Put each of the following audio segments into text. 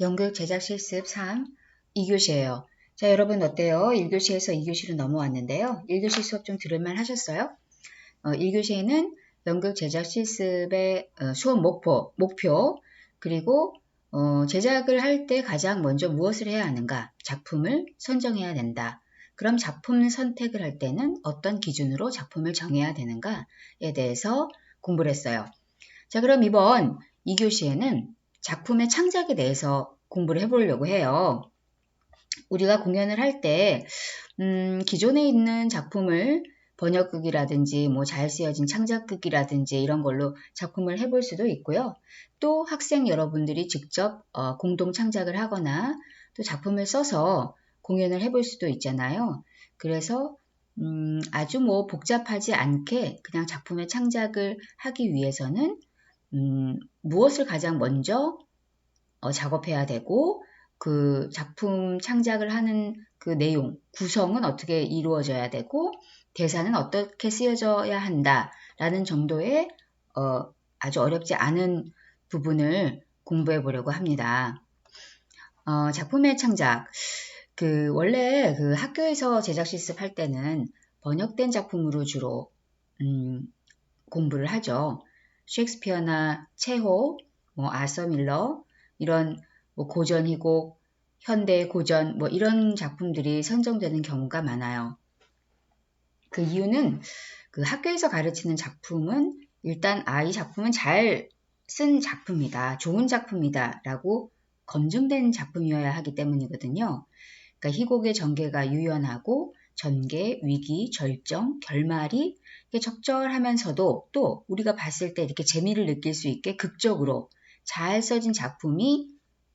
연극 제작 실습 3, 2교시예요. 자, 여러분 어때요? 1교시에서 2교시로 넘어왔는데요. 1교시 수업 좀 들을만 하셨어요? 1교시에는 연극 제작 실습의 수업 목표 그리고 제작을 할 때 가장 먼저 무엇을 해야 하는가? 작품을 선정해야 된다. 그럼 작품 선택을 할 때는 어떤 기준으로 작품을 정해야 되는가에 대해서 공부를 했어요. 자, 그럼 이번 2교시에는 작품의 창작에 대해서 공부를 해보려고 해요. 우리가 공연을 할 때 기존에 있는 작품을 번역극이라든지 뭐 잘 쓰여진 창작극이라든지 이런 걸로 작품을 해볼 수도 있고요. 또 학생 여러분들이 직접 공동 창작을 하거나 또 작품을 써서 공연을 해볼 수도 있잖아요. 그래서 아주 뭐 복잡하지 않게 그냥 작품의 창작을 하기 위해서는 무엇을 가장 먼저 작업해야 되고 그 작품 창작을 하는 그 내용, 구성은 어떻게 이루어져야 되고 대사는 어떻게 쓰여져야 한다라는 정도의 아주 어렵지 않은 부분을 공부해 보려고 합니다. 작품의 창작. 원래 그 학교에서 제작 실습할 때는 번역된 작품으로 주로 공부를 하죠. 셰익스피어나 체호, 뭐 아서 밀러 이런 뭐 고전 희곡, 현대 고전 뭐 이런 작품들이 선정되는 경우가 많아요. 그 이유는 그 학교에서 가르치는 작품은 일단 이 작품은 잘 쓴 작품이다, 좋은 작품이다 라고 검증된 작품이어야 하기 때문이거든요. 그러니까 희곡의 전개가 유연하고 전개, 위기, 절정, 결말이 적절하면서도 또 우리가 봤을 때 이렇게 재미를 느낄 수 있게 극적으로 잘 써진 작품이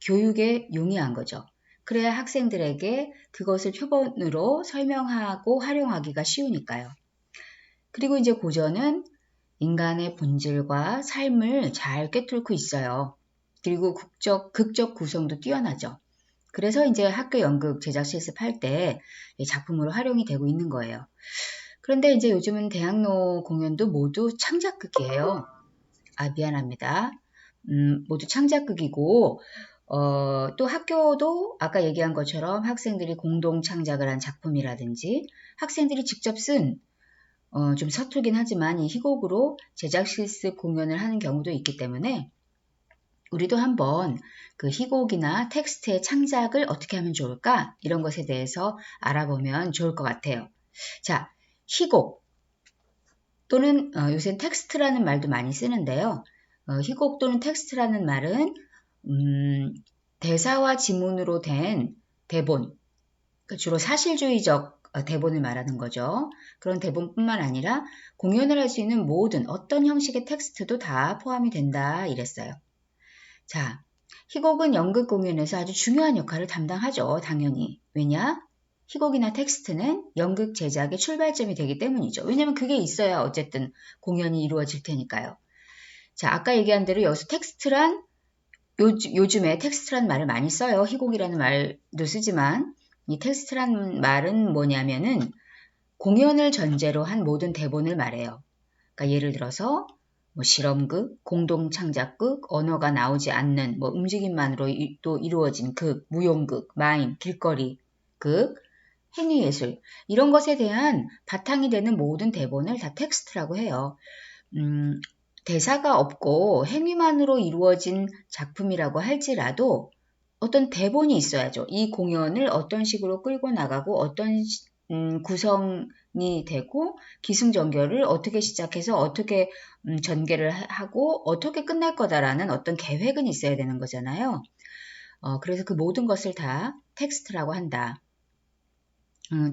교육에 용이한 거죠. 그래야 학생들에게 그것을 표본으로 설명하고 활용하기가 쉬우니까요. 그리고 이제 고전은 인간의 본질과 삶을 잘 꿰뚫고 있어요. 그리고 극적 구성도 뛰어나죠. 그래서 이제 학교 연극 제작 실습할 때 작품으로 활용이 되고 있는 거예요. 그런데 이제 요즘은 대학로 공연도 모두 창작극이에요. 미안합니다. 모두 창작극이고, 또 학교도 아까 얘기한 것처럼 학생들이 공동 창작을 한 작품이라든지 학생들이 직접 쓴 좀 서툴긴 하지만 이 희곡으로 제작 실습 공연을 하는 경우도 있기 때문에 우리도 한번 그 희곡이나 텍스트의 창작을 어떻게 하면 좋을까? 이런 것에 대해서 알아보면 좋을 것 같아요. 자, 희곡 또는 요새 텍스트라는 말도 많이 쓰는데요. 희곡 또는 텍스트라는 말은 대사와 지문으로 된 대본, 주로 사실주의적 대본을 말하는 거죠. 그런 대본뿐만 아니라 공연을 할 수 있는 모든 어떤 형식의 텍스트도 다 포함이 된다 이랬어요. 자, 희곡은 연극 공연에서 아주 중요한 역할을 담당하죠. 당연히. 왜냐? 희곡이나 텍스트는 연극 제작의 출발점이 되기 때문이죠. 왜냐면 그게 있어야 어쨌든 공연이 이루어질 테니까요. 자, 아까 얘기한 대로 여기서 텍스트란 요즘에 텍스트란 말을 많이 써요. 희곡이라는 말도 쓰지만 이 텍스트란 말은 뭐냐면은 공연을 전제로 한 모든 대본을 말해요. 그러니까 예를 들어서 뭐 실험극, 공동창작극, 언어가 나오지 않는 뭐 움직임만으로 또 이루어진 극, 무용극, 마임, 길거리 극, 행위예술 이런 것에 대한 바탕이 되는 모든 대본을 다 텍스트라고 해요. 대사가 없고 행위만으로 이루어진 작품이라고 할지라도 어떤 대본이 있어야죠. 이 공연을 어떤 식으로 끌고 나가고 어떤 구성이 되고 기승전결을 어떻게 시작해서 어떻게 전개를 하고 어떻게 끝날 거다라는 어떤 계획은 있어야 되는 거잖아요. 그래서 그 모든 것을 다 텍스트라고 한다.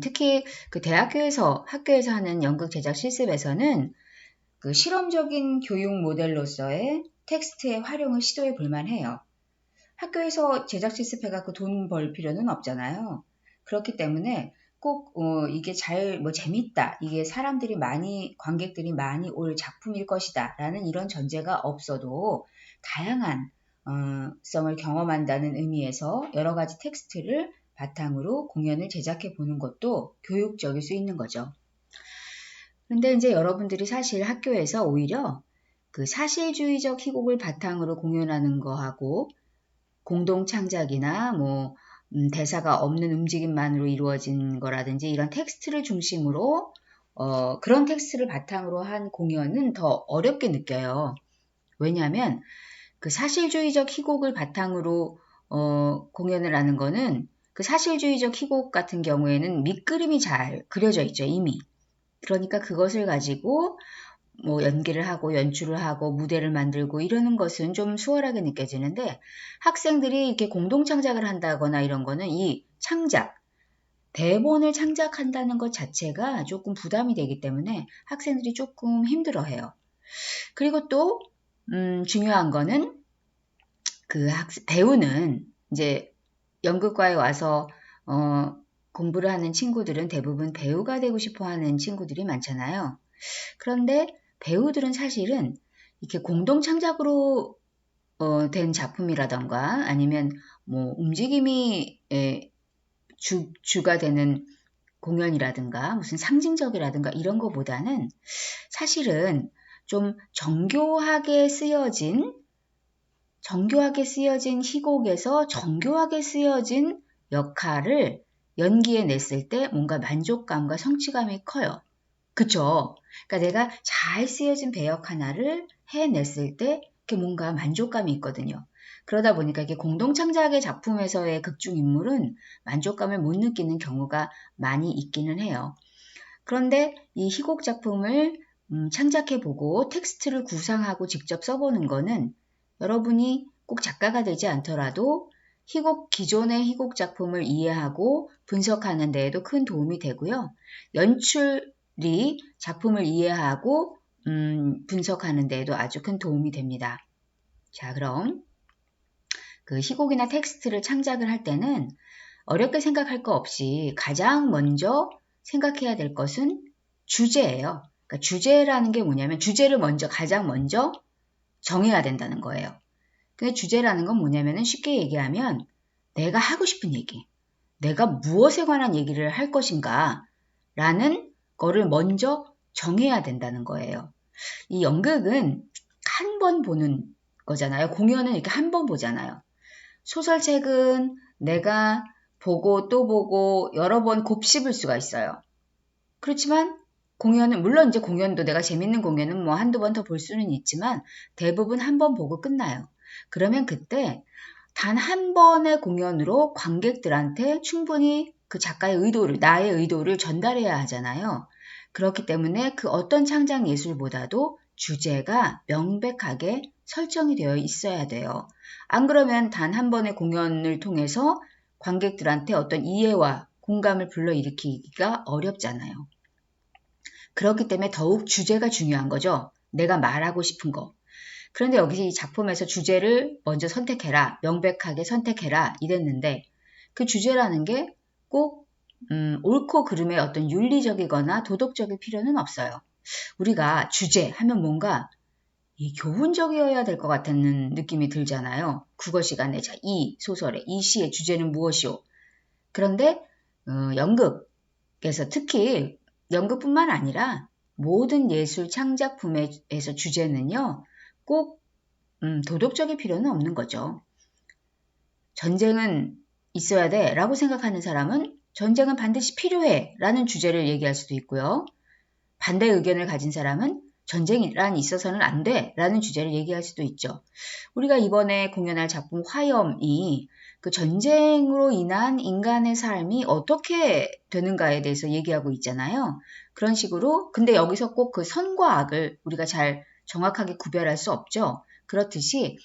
특히 그 학교에서 하는 연극 제작 실습에서는 그 실험적인 교육 모델로서의 텍스트의 활용을 시도해 볼 만해요. 학교에서 제작 실습해갖고 돈 벌 필요는 없잖아요. 그렇기 때문에 꼭 이게 재밌다, 이게 관객들이 많이 올 작품일 것이다 라는 이런 전제가 없어도 다양한 성을 경험한다는 의미에서 여러 가지 텍스트를 바탕으로 공연을 제작해 보는 것도 교육적일 수 있는 거죠. 그런데 이제 여러분들이 사실 학교에서 오히려 그 사실주의적 희곡을 바탕으로 공연하는 거하고 공동 창작이나 뭐 대사가 없는 움직임만으로 이루어진 거라든지 이런 텍스트를 중심으로 그런 텍스트를 바탕으로 한 공연은 더 어렵게 느껴요. 왜냐하면 그 사실주의적 희곡을 바탕으로 공연을 하는 거는 그 사실주의적 희곡 같은 경우에는 밑그림이 잘 그려져 있죠, 이미. 그러니까 그것을 가지고 뭐 연기를 하고 연출을 하고 무대를 만들고 이러는 것은 좀 수월하게 느껴지는데 학생들이 이렇게 공동 창작을 한다거나 이런 거는 이 창작, 대본을 창작한다는 것 자체가 조금 부담이 되기 때문에 학생들이 조금 힘들어해요. 그리고 또 중요한 거는 그 배우는 이제 연극과에 와서 공부를 하는 친구들은 대부분 배우가 되고 싶어 하는 친구들이 많잖아요. 그런데 배우들은 사실은 이렇게 공동 창작으로 된 작품이라던가 아니면 뭐 움직임이 주가 되는 공연이라든가 무슨 상징적이라든가 이런 거보다는 사실은 좀 정교하게 쓰여진 희곡에서 정교하게 쓰여진 역할을 연기에 냈을 때 뭔가 만족감과 성취감이 커요. 그쵸? 그러니까 내가 잘 쓰여진 배역 하나를 해냈을 때 뭔가 만족감이 있거든요. 그러다 보니까 이게 공동창작의 작품에서의 극중인물은 만족감을 못 느끼는 경우가 많이 있기는 해요. 그런데 이 희곡 작품을 창작해보고 텍스트를 구상하고 직접 써보는 거는 여러분이 꼭 작가가 되지 않더라도 기존의 희곡 작품을 이해하고 분석하는 데에도 큰 도움이 되고요. 연출이 작품을 이해하고 분석하는 데에도 아주 큰 도움이 됩니다. 자, 그럼 그 희곡이나 텍스트를 창작을 할 때는 어렵게 생각할 거 없이 가장 먼저 생각해야 될 것은 주제예요. 그러니까 주제라는 게 뭐냐면 주제를 가장 먼저 정해야 된다는 거예요. 근데 주제라는 건 뭐냐면은 쉽게 얘기하면 내가 하고 싶은 얘기, 내가 무엇에 관한 얘기를 할 것인가 라는 거를 먼저 정해야 된다는 거예요. 이 연극은 한 번 보는 거잖아요. 공연은 이렇게 한 번 보잖아요. 소설책은 내가 보고 또 보고 여러 번 곱씹을 수가 있어요. 그렇지만 공연은 물론 이제 공연도 내가 재밌는 공연은 뭐 한두 번 더 볼 수는 있지만 대부분 한 번 보고 끝나요. 그러면 그때 단 한 번의 공연으로 관객들한테 충분히 그 작가의 의도를, 나의 의도를 전달해야 하잖아요. 그렇기 때문에 그 어떤 창작 예술보다도 주제가 명백하게 설정이 되어 있어야 돼요. 안 그러면 단 한 번의 공연을 통해서 관객들한테 어떤 이해와 공감을 불러일으키기가 어렵잖아요. 그렇기 때문에 더욱 주제가 중요한 거죠. 내가 말하고 싶은 거. 그런데 여기서 이 작품에서 주제를 먼저 선택해라, 명백하게 선택해라 이랬는데 그 주제라는 게 꼭 옳고 그름의 어떤 윤리적이거나 도덕적일 필요는 없어요. 우리가 주제 하면 뭔가 교훈적이어야 될 것 같은 느낌이 들잖아요. 국어 시간에 자, 이 소설의 이 시의 주제는 무엇이오? 그런데 연극에서 특히 연극뿐만 아니라 모든 예술 창작품에서 주제는요. 꼭 도덕적일 필요는 없는 거죠. 전쟁은 있어야 돼 라고 생각하는 사람은 전쟁은 반드시 필요해 라는 주제를 얘기할 수도 있고요. 반대 의견을 가진 사람은 전쟁이란 있어서는 안 돼 라는 주제를 얘기할 수도 있죠. 우리가 이번에 공연할 작품 화염이 그 전쟁으로 인한 인간의 삶이 어떻게 되는가에 대해서 얘기하고 있잖아요. 그런 식으로 근데 여기서 꼭 그 선과 악을 우리가 잘 정확하게 구별할 수 없죠. 그렇듯이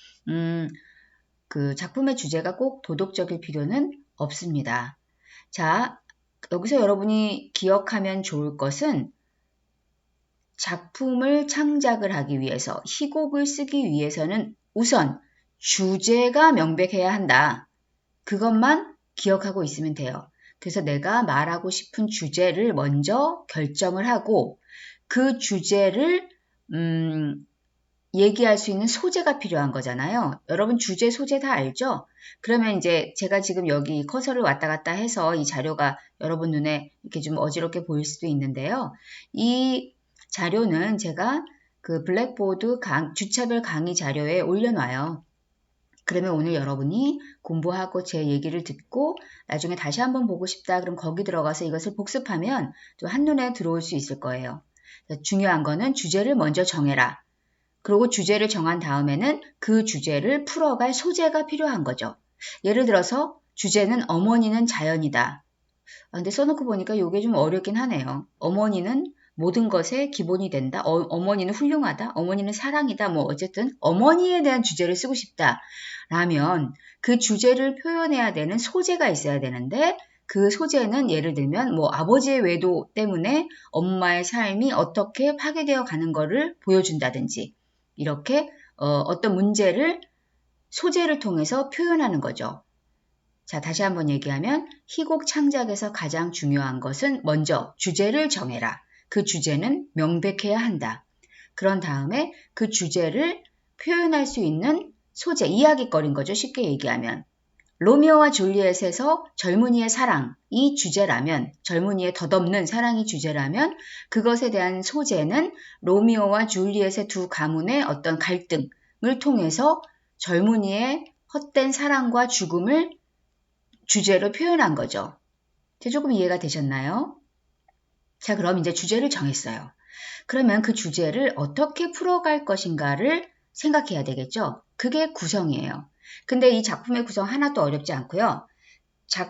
그 작품의 주제가 꼭 도덕적일 필요는 없습니다. 자, 여기서 여러분이 기억하면 좋을 것은 작품을 창작을 하기 위해서, 희곡을 쓰기 위해서는 우선 주제가 명백해야 한다. 그것만 기억하고 있으면 돼요. 그래서 내가 말하고 싶은 주제를 먼저 결정을 하고 그 주제를 얘기할 수 있는 소재가 필요한 거잖아요. 여러분 주제, 소재 다 알죠? 그러면 이제 제가 지금 여기 커서를 왔다 갔다 해서 이 자료가 여러분 눈에 이렇게 좀 어지럽게 보일 수도 있는데요. 이 자료는 제가 그 블랙보드 주차별 강의 자료에 올려놔요. 그러면 오늘 여러분이 공부하고 제 얘기를 듣고 나중에 다시 한번 보고 싶다. 그럼 거기 들어가서 이것을 복습하면 또 한눈에 들어올 수 있을 거예요. 중요한 거는 주제를 먼저 정해라. 그리고 주제를 정한 다음에는 그 주제를 풀어갈 소재가 필요한 거죠. 예를 들어서 주제는 어머니는 자연이다. 근데 써놓고 보니까 이게 좀 어렵긴 하네요. 어머니는 모든 것의 기본이 된다. 어머니는 훌륭하다. 어머니는 사랑이다. 뭐 어쨌든 어머니에 대한 주제를 쓰고 싶다. 라면 그 주제를 표현해야 되는 소재가 있어야 되는데 그 소재는 예를 들면 뭐 아버지의 외도 때문에 엄마의 삶이 어떻게 파괴되어 가는 거를 보여준다든지 이렇게 어떤 문제를 소재를 통해서 표현하는 거죠. 자, 다시 한번 얘기하면 희곡 창작에서 가장 중요한 것은 먼저 주제를 정해라. 그 주제는 명백해야 한다. 그런 다음에 그 주제를 표현할 수 있는 소재, 이야기거리인 거죠. 쉽게 얘기하면. 로미오와 줄리엣에서 젊은이의 사랑이 주제라면, 젊은이의 덧없는 사랑이 주제라면 그것에 대한 소재는 로미오와 줄리엣의 두 가문의 어떤 갈등을 통해서 젊은이의 헛된 사랑과 죽음을 주제로 표현한 거죠. 조금 이해가 되셨나요? 자, 그럼 이제 주제를 정했어요. 그러면 그 주제를 어떻게 풀어갈 것인가를 생각해야 되겠죠? 그게 구성이에요. 근데 이 작품의 구성 하나도 어렵지 않고요.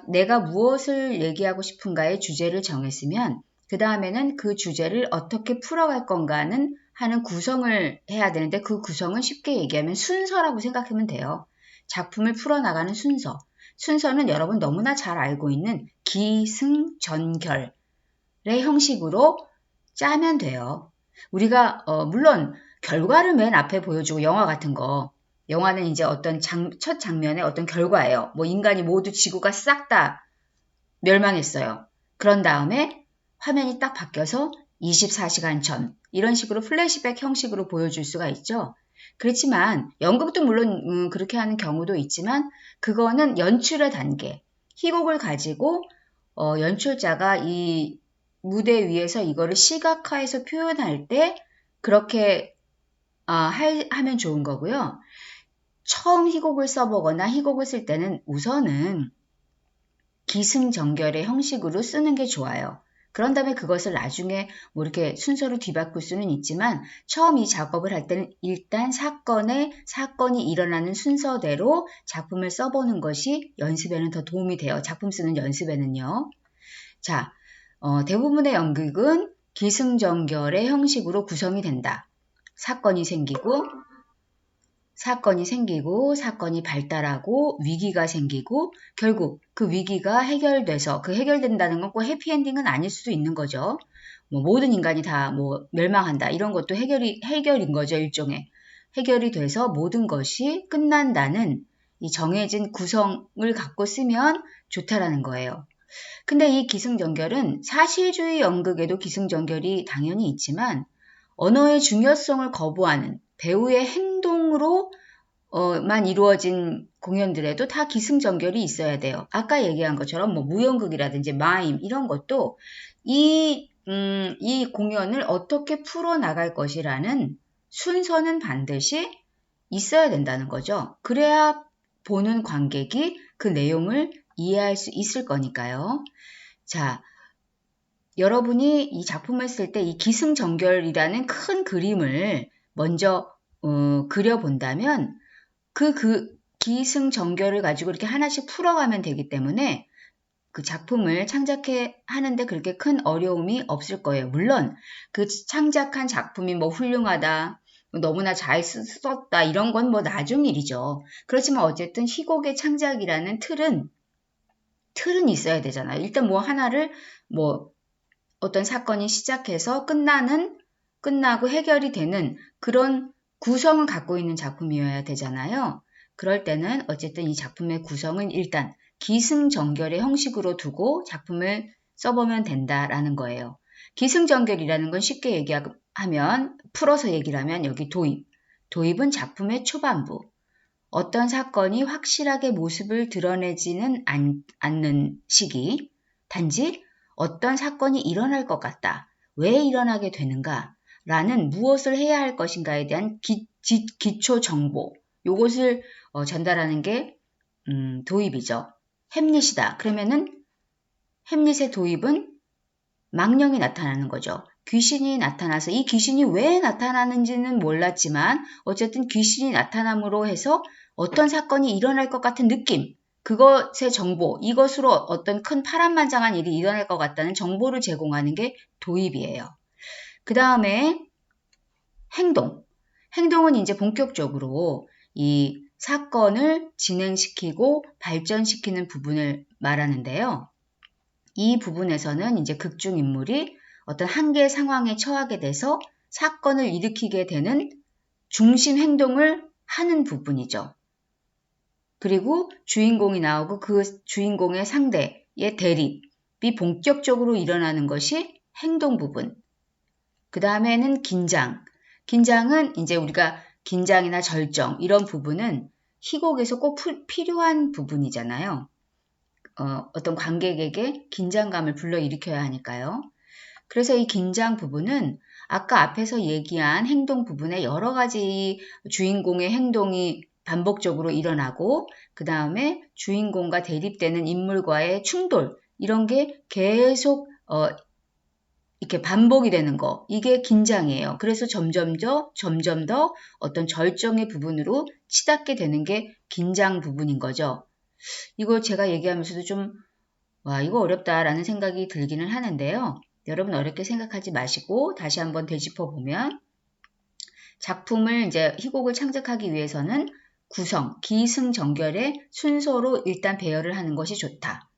내가 무엇을 얘기하고 싶은가의 주제를 정했으면 그 다음에는 그 주제를 어떻게 풀어갈 건가는 하는 구성을 해야 되는데 그 구성은 쉽게 얘기하면 순서라고 생각하면 돼요. 작품을 풀어나가는 순서. 순서는 여러분 너무나 잘 알고 있는 기승전결의 형식으로 짜면 돼요. 우리가 물론 결과를 맨 앞에 보여주고 영화 같은 거 영화는 이제 어떤 첫 장면의 어떤 결과예요. 뭐 인간이 모두 지구가 싹 다 멸망했어요. 그런 다음에 화면이 딱 바뀌어서 24시간 전 이런 식으로 플래시백 형식으로 보여줄 수가 있죠. 그렇지만 연극도 물론 그렇게 하는 경우도 있지만 그거는 연출의 단계. 희곡을 가지고 연출자가 이 무대 위에서 이거를 시각화해서 표현할 때 그렇게 하면 좋은 거고요. 처음 희곡을 써보거나 희곡을 쓸 때는 우선은 기승전결의 형식으로 쓰는 게 좋아요. 그런 다음에 그것을 나중에 뭐 이렇게 순서로 뒤바꿀 수는 있지만 처음 이 작업을 할 때는 일단 사건이 일어나는 순서대로 작품을 써보는 것이 연습에는 더 도움이 돼요. 작품 쓰는 연습에는요. 자, 대부분의 연극은 기승전결의 형식으로 구성이 된다. 사건이 생기고 사건이 발달하고 위기가 생기고 결국 그 위기가 해결돼서 그 해결된다는 건 꼭 해피엔딩은 아닐 수도 있는 거죠. 뭐 모든 인간이 다 뭐 멸망한다 이런 것도 해결인 거죠. 일종의 해결이 돼서 모든 것이 끝난다는 이 정해진 구성을 갖고 쓰면 좋다라는 거예요. 근데 이 기승전결은 사실주의 연극에도 기승전결이 당연히 있지만 언어의 중요성을 거부하는 배우의 행동으로 만 이루어진 공연들에도 다 기승전결이 있어야 돼요. 아까 얘기한 것처럼 뭐 무연극이라든지 마임 이런 것도 이 공연을 어떻게 풀어나갈 것이라는 순서는 반드시 있어야 된다는 거죠. 그래야 보는 관객이 그 내용을 이해할 수 있을 거니까요. 자, 여러분이 이 작품을 쓸 때 이 기승전결이라는 큰 그림을 먼저 그려본다면 그 기승전결을 가지고 이렇게 하나씩 풀어가면 되기 때문에 그 작품을 창작해 하는데 그렇게 큰 어려움이 없을 거예요. 물론 그 창작한 작품이 뭐 훌륭하다, 너무나 잘 썼다 이런 건 뭐 나중 일이죠. 그렇지만 어쨌든 희곡의 창작이라는 틀은 있어야 되잖아요. 일단 뭐 하나를 뭐 어떤 사건이 시작해서 끝나고 해결이 되는 그런 구성을 갖고 있는 작품이어야 되잖아요. 그럴 때는 어쨌든 이 작품의 구성은 일단 기승전결의 형식으로 두고 작품을 써보면 된다라는 거예요. 기승전결이라는 건 쉽게 얘기하면 풀어서 얘기를 하면 여기 도입. 도입은 작품의 초반부. 어떤 사건이 확실하게 모습을 드러내지는 않는 시기. 단지 어떤 사건이 일어날 것 같다. 왜 일어나게 되는가? 라는 무엇을 해야 할 것인가에 대한 기초 정보. 요것을 전달하는 게 도입이죠. 햄릿이다. 그러면은 햄릿의 도입은 망령이 나타나는 거죠. 귀신이 나타나서 이 귀신이 왜 나타나는지는 몰랐지만 어쨌든 귀신이 나타남으로 해서 어떤 사건이 일어날 것 같은 느낌, 그것의 정보, 이것으로 어떤 큰 파란만장한 일이 일어날 것 같다는 정보를 제공하는 게 도입이에요. 그 다음에 행동. 행동은 이제 본격적으로 이 사건을 진행시키고 발전시키는 부분을 말하는데요. 이 부분에서는 이제 극중 인물이 어떤 한계 상황에 처하게 돼서 사건을 일으키게 되는 중심 행동을 하는 부분이죠. 그리고 주인공이 나오고 그 주인공의 상대의 대립이 본격적으로 일어나는 것이 행동 부분. 그 다음에는 긴장. 긴장은 이제 우리가 긴장이나 절정 이런 부분은 희곡에서 꼭 필요한 부분이잖아요. 어떤 관객에게 긴장감을 불러일으켜야 하니까요. 그래서 이 긴장 부분은 아까 앞에서 얘기한 행동 부분에 여러 가지 주인공의 행동이 반복적으로 일어나고 그 다음에 주인공과 대립되는 인물과의 충돌 이런 게 계속 이렇게 반복이 되는 거 이게 긴장이에요. 그래서 점점 더 어떤 절정의 부분으로 치닫게 되는 게 긴장 부분인 거죠. 이거 제가 얘기하면서도 좀 이거 어렵다라는 생각이 들기는 하는데요. 여러분 어렵게 생각하지 마시고 다시 한번 되짚어 보면 작품을 이제 희곡을 창작하기 위해서는 구성, 기승전결의 순서로 일단 배열을 하는 것이 좋다.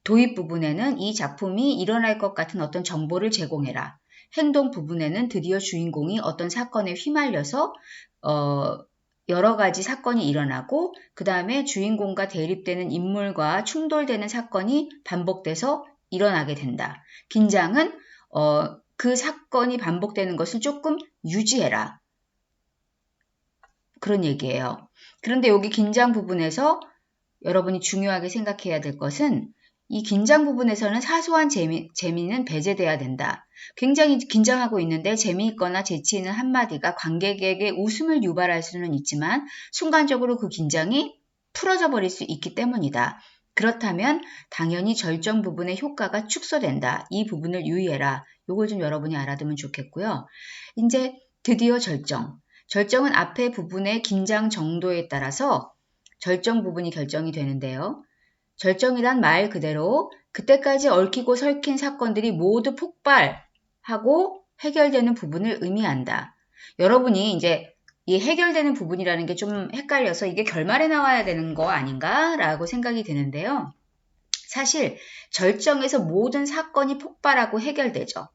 도입 부분에는 이 작품이 일어날 것 같은 어떤 정보를 제공해라. 행동 부분에는 드디어 주인공이 어떤 사건에 휘말려서 여러 가지 사건이 일어나고 그 다음에 주인공과 대립되는 인물과 충돌되는 사건이 반복돼서 일어나게 된다. 긴장은 그 사건이 반복되는 것을 조금 유지해라. 그런 얘기예요. 그런데 여기 긴장 부분에서 여러분이 중요하게 생각해야 될 것은 이 긴장 부분에서는 사소한 재미는 배제돼야 된다. 굉장히 긴장하고 있는데 재미있거나 재치 있는 한마디가 관객에게 웃음을 유발할 수는 있지만 순간적으로 그 긴장이 풀어져 버릴 수 있기 때문이다. 그렇다면 당연히 절정 부분의 효과가 축소된다. 이 부분을 유의해라. 이걸 좀 여러분이 알아두면 좋겠고요. 이제 드디어 절정. 절정은 앞의 부분의 긴장 정도에 따라서 절정 부분이 결정이 되는데요. 절정이란 말 그대로 그때까지 얽히고 설킨 사건들이 모두 폭발하고 해결되는 부분을 의미한다. 여러분이 이제 이 해결되는 부분이라는 게 좀 헷갈려서 이게 결말에 나와야 되는 거 아닌가? 라고 생각이 드는데요. 사실 절정에서 모든 사건이 폭발하고 해결되죠.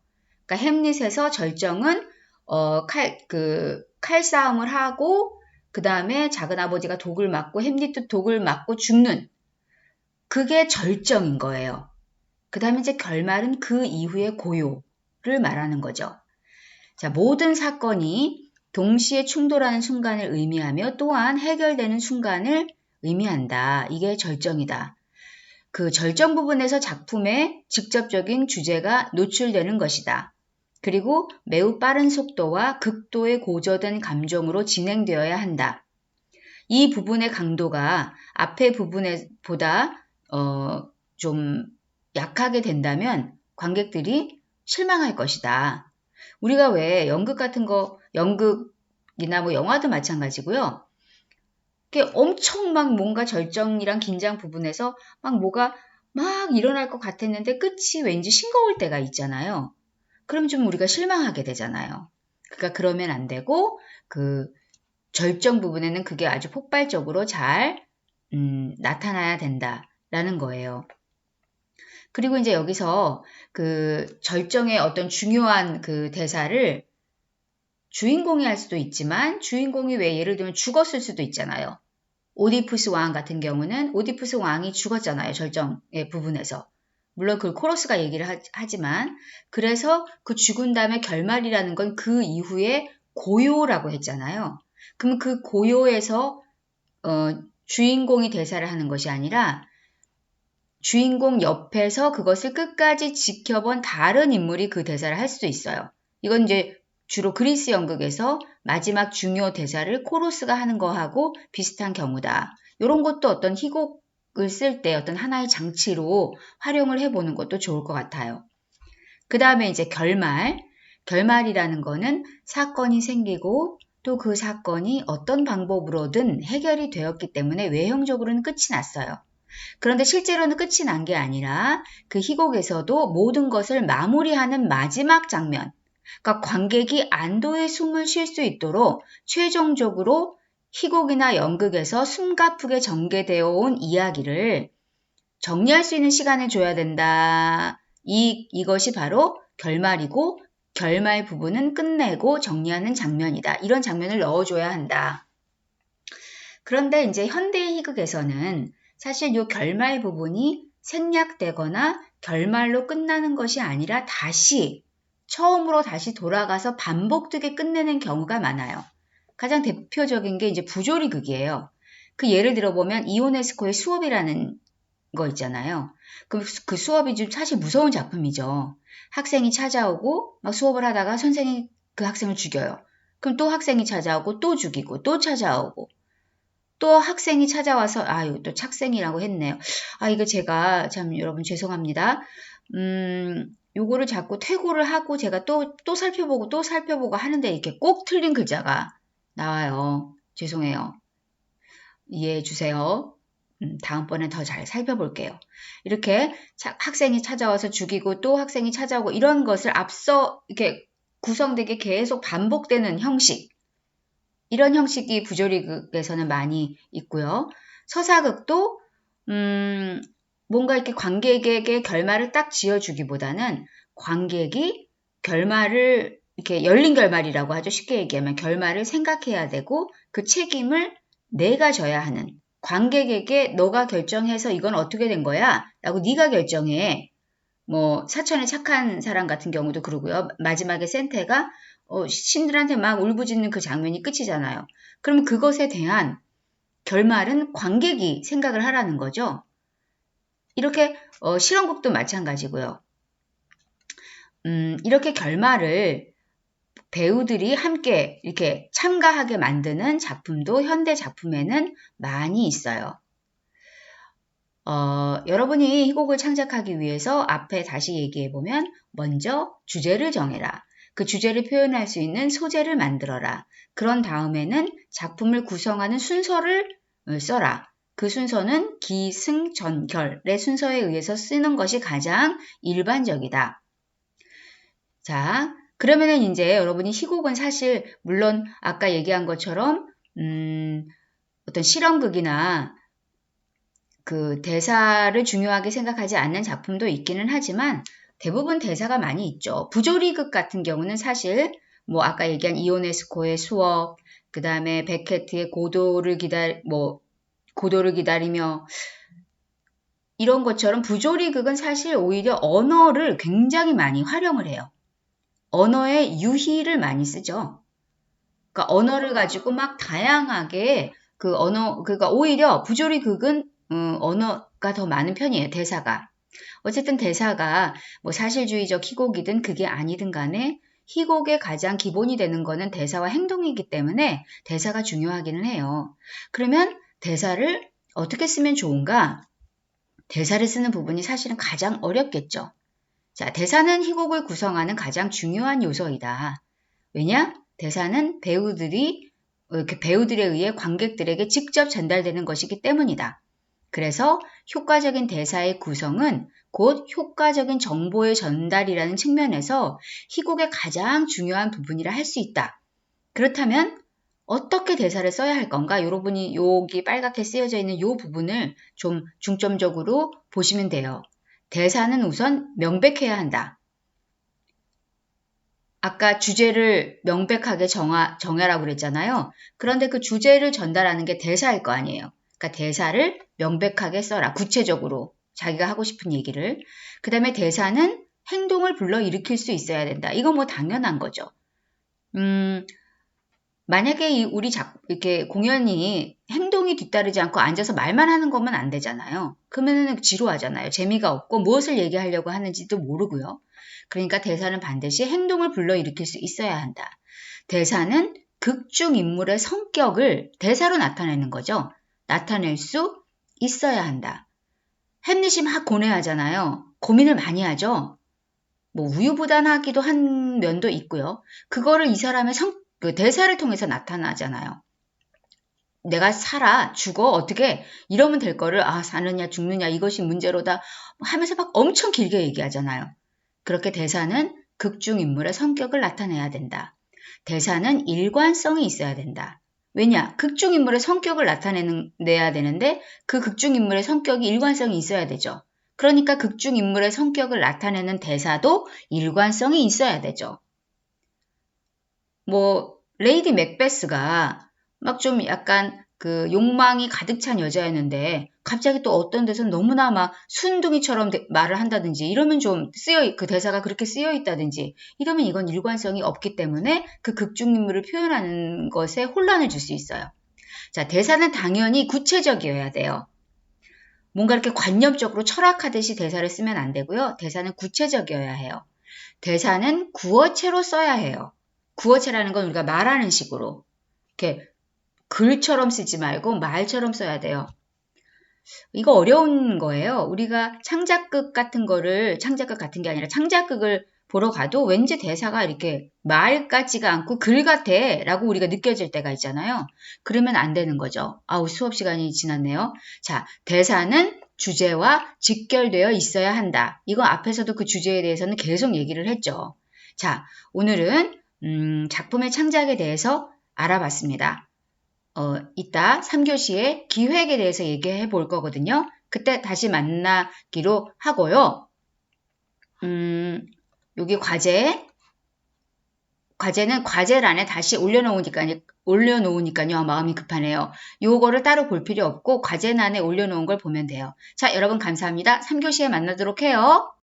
그러니까 햄릿에서 절정은 칼싸움을 하고 그 다음에 작은아버지가 독을 맞고 햄릿도 독을 맞고 죽는 그게 절정인 거예요. 그 다음에 이제 결말은 그 이후의 고요를 말하는 거죠. 자, 모든 사건이 동시에 충돌하는 순간을 의미하며 또한 해결되는 순간을 의미한다. 이게 절정이다. 그 절정 부분에서 작품의 직접적인 주제가 노출되는 것이다. 그리고 매우 빠른 속도와 극도의 고조된 감정으로 진행되어야 한다. 이 부분의 강도가 앞의 부분보다 좀 약하게 된다면 관객들이 실망할 것이다. 우리가 왜 연극 같은 거, 연극이나 뭐 영화도 마찬가지고요. 이게 엄청 막 뭔가 절정이랑 긴장 부분에서 막 뭐가 막 일어날 것 같았는데 끝이 왠지 싱거울 때가 있잖아요. 그럼 좀 우리가 실망하게 되잖아요. 그러니까 그러면 안 되고 그 절정 부분에는 그게 아주 폭발적으로 잘 나타나야 된다라는 거예요. 그리고 이제 여기서 그 절정의 어떤 중요한 그 대사를 주인공이 할 수도 있지만 주인공이 왜 예를 들면 죽었을 수도 있잖아요. 오디푸스 왕 같은 경우는 오디푸스 왕이 죽었잖아요. 절정의 부분에서. 물론 그 코러스가 얘기를 하지만 그래서 그 죽은 다음에 결말이라는 건 그 이후에 고요라고 했잖아요. 그럼 그 고요에서 주인공이 대사를 하는 것이 아니라 주인공 옆에서 그것을 끝까지 지켜본 다른 인물이 그 대사를 할 수도 있어요. 이건 이제 주로 그리스 연극에서 마지막 중요 대사를 코러스가 하는 거하고 비슷한 경우다. 이런 것도 어떤 희곡을 쓸 때 어떤 하나의 장치로 활용을 해보는 것도 좋을 것 같아요. 그 다음에 이제 결말. 결말이라는 거는 사건이 생기고 또 그 사건이 어떤 방법으로든 해결이 되었기 때문에 외형적으로는 끝이 났어요. 그런데 실제로는 끝이 난 게 아니라 그 희곡에서도 모든 것을 마무리하는 마지막 장면, 그러니까 관객이 안도의 숨을 쉴 수 있도록 최종적으로 희곡이나 연극에서 숨가쁘게 전개되어 온 이야기를 정리할 수 있는 시간을 줘야 된다. 이것이 바로 결말이고 결말 부분은 끝내고 정리하는 장면이다. 이런 장면을 넣어줘야 한다. 그런데 이제 현대의 희극에서는 사실 이 결말 부분이 생략되거나 결말로 끝나는 것이 아니라 처음으로 다시 돌아가서 반복되게 끝내는 경우가 많아요. 가장 대표적인 게 이제 부조리극이에요. 그 예를 들어보면 이오네스코의 수업이라는 거 있잖아요. 그 수업이 좀 사실 무서운 작품이죠. 학생이 찾아오고 막 수업을 하다가 선생님이 그 학생을 죽여요. 그럼 또 학생이 찾아오고 또 죽이고 또 찾아오고 또 학생이 찾아와서 아유 또 착생이라고 했네요. 이거 제가 참 여러분 죄송합니다. 요거를 자꾸 퇴고를 하고 제가 또 살펴보고 하는데 이렇게 꼭 틀린 글자가 나와요. 죄송해요. 이해해 주세요. 다음번에 더 잘 살펴볼게요. 이렇게 학생이 찾아와서 죽이고 또 학생이 찾아오고 이런 것을 앞서 이렇게 구성되게 계속 반복되는 형식. 이런 형식이 부조리극에서는 많이 있고요. 서사극도 뭔가 이렇게 관객에게 결말을 딱 지어주기보다는 관객이 결말을 이렇게 열린 결말이라고 하죠. 쉽게 얘기하면 결말을 생각해야 되고 그 책임을 내가 져야 하는 관객에게 너가 결정해서 이건 어떻게 된 거야? 라고 네가 결정해. 뭐 사천의 착한 사람 같은 경우도 그러고요. 마지막에 센테가 신들한테 막 울부짖는 그 장면이 끝이잖아요. 그럼 그것에 대한 결말은 관객이 생각을 하라는 거죠. 이렇게 실험극도 마찬가지고요. 이렇게 결말을 배우들이 함께 이렇게 참가하게 만드는 작품도 현대 작품에는 많이 있어요. 여러분이 희곡을 창작하기 위해서 앞에 다시 얘기해보면 먼저 주제를 정해라. 그 주제를 표현할 수 있는 소재를 만들어라. 그런 다음에는 작품을 구성하는 순서를 써라. 그 순서는 기승전결의 순서에 의해서 쓰는 것이 가장 일반적이다. 자, 그러면은 이제 여러분이 희곡은 사실 물론 아까 얘기한 것처럼 어떤 실험극이나 그 대사를 중요하게 생각하지 않는 작품도 있기는 하지만 대부분 대사가 많이 있죠. 부조리극 같은 경우는 사실 뭐 아까 얘기한 이오네스코의 수업, 그 다음에 베케트의 고도를 기다리며 이런 것처럼 부조리극은 사실 오히려 언어를 굉장히 많이 활용을 해요. 언어의 유희를 많이 쓰죠. 그러니까 언어를 가지고 막 다양하게 그러니까 오히려 부조리극은 언어가 더 많은 편이에요. 대사가. 어쨌든 대사가 뭐 사실주의적 희곡이든 그게 아니든 간에 희곡의 가장 기본이 되는 거는 대사와 행동이기 때문에 대사가 중요하기는 해요. 그러면 대사를 어떻게 쓰면 좋은가? 대사를 쓰는 부분이 사실은 가장 어렵겠죠. 자, 대사는 희곡을 구성하는 가장 중요한 요소이다. 왜냐? 대사는 배우들에 의해 관객들에게 직접 전달되는 것이기 때문이다. 그래서 효과적인 대사의 구성은 곧 효과적인 정보의 전달이라는 측면에서 희곡의 가장 중요한 부분이라 할 수 있다. 그렇다면 어떻게 대사를 써야 할 건가? 여러분이 여기 빨갛게 쓰여져 있는 이 부분을 좀 중점적으로 보시면 돼요. 대사는 우선 명백해야 한다. 아까 주제를 명백하게 정하라고 그랬잖아요. 그런데 그 주제를 전달하는 게 대사일 거 아니에요. 그러니까 대사를 명백하게 써라. 구체적으로 자기가 하고 싶은 얘기를. 그 다음에 대사는 행동을 불러일으킬 수 있어야 된다. 이건 뭐 당연한 거죠. 만약에 이렇게 공연이 행동이 뒤따르지 않고 앉아서 말만 하는 것만 안 되잖아요. 그러면은 지루하잖아요. 재미가 없고 무엇을 얘기하려고 하는지도 모르고요. 그러니까 대사는 반드시 행동을 불러일으킬 수 있어야 한다. 대사는 극중 인물의 성격을 대사로 나타내는 거죠. 나타낼 수 있어야 한다. 햄릿이 막 고뇌하잖아요. 고민을 많이 하죠. 뭐 우유부단하기도 한 면도 있고요. 그거를 이 사람의 그 대사를 통해서 나타나잖아요. 내가 살아, 죽어, 어떻게 이러면 될 거를 사느냐 죽느냐 이것이 문제로다 하면서 막 엄청 길게 얘기하잖아요. 그렇게 대사는 극중 인물의 성격을 나타내야 된다. 대사는 일관성이 있어야 된다. 왜냐? 극중 인물의 성격을 나타내야 되는데 그 극중 인물의 성격이 일관성이 있어야 되죠. 그러니까 극중 인물의 성격을 나타내는 대사도 일관성이 있어야 되죠. 뭐 레이디 맥베스가 막 좀 약간 그 욕망이 가득 찬 여자였는데 갑자기 또 어떤 데서 너무나 막 순둥이처럼 말을 한다든지 이러면 좀 그 대사가 그렇게 쓰여 있다든지 이러면 이건 일관성이 없기 때문에 그 극중인물을 표현하는 것에 혼란을 줄 수 있어요. 자, 대사는 당연히 구체적이어야 돼요. 뭔가 이렇게 관념적으로 철학하듯이 대사를 쓰면 안 되고요. 대사는 구체적이어야 해요. 대사는 구어체로 써야 해요. 구어체라는 건 우리가 말하는 식으로 이렇게 글처럼 쓰지 말고 말처럼 써야 돼요. 이거 어려운 거예요. 우리가 창작극 같은 게 아니라 창작극을 보러 가도 왠지 대사가 이렇게 말 같지가 않고 글 같아 라고 우리가 느껴질 때가 있잖아요. 그러면 안 되는 거죠. 수업 시간이 지났네요. 자, 대사는 주제와 직결되어 있어야 한다. 이거 앞에서도 그 주제에 대해서는 계속 얘기를 했죠. 자, 오늘은 작품의 창작에 대해서 알아봤습니다. 이따 3교시에 기획에 대해서 얘기해 볼 거거든요. 그때 다시 만나기로 하고요. 여기 과제는 과제란에 다시 올려놓으니까요. 마음이 급하네요. 요거를 따로 볼 필요 없고 과제란에 올려놓은 걸 보면 돼요. 자, 여러분 감사합니다. 3교시에 만나도록 해요.